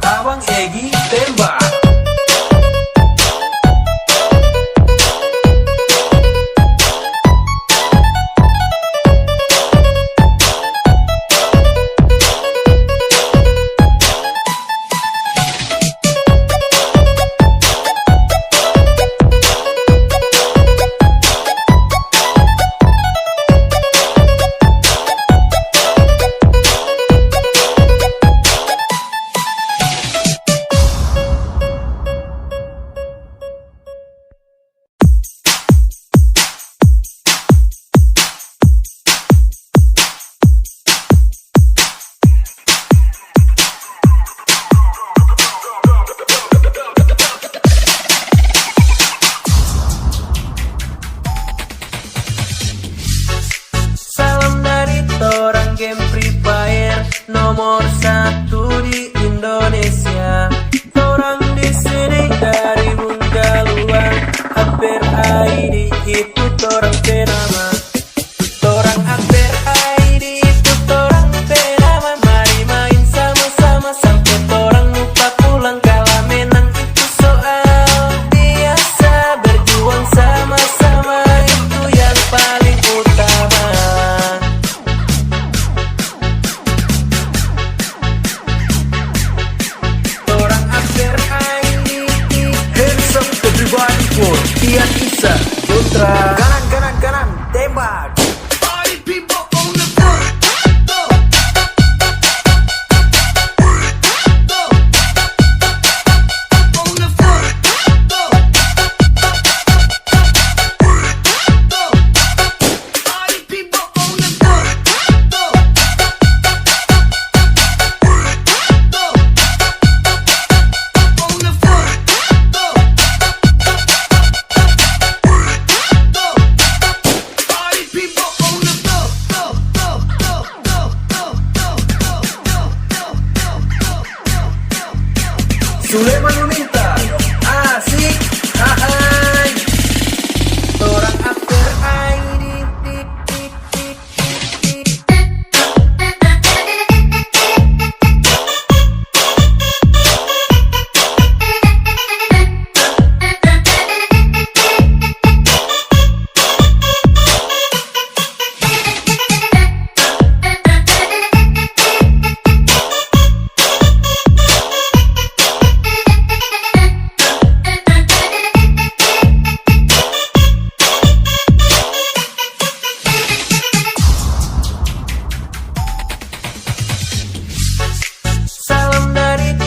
Abang Egy tembak. Game Free Fire nomor 1 di Indonesia. Orang di sini dari Bungaluang, hampir ID itu orang penama. Orang hampir ID itu orang penama. Mari main sama-sama sampai orang lupa pulang. Kalah menang itu soal biasa. Berjuang sama-sama itu yang paling utama. Everybody for Tian Isa Putra. Kanan, tembak. Party people on the front. On the front. Party people on the front. On the front. Sulaiman meminta asik ahai. Orang hampir ID.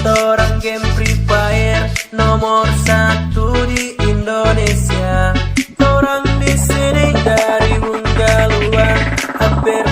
Orang Game Free Fire nomor 1 di Indonesia. Orang di sini dari Bungaluang, hampir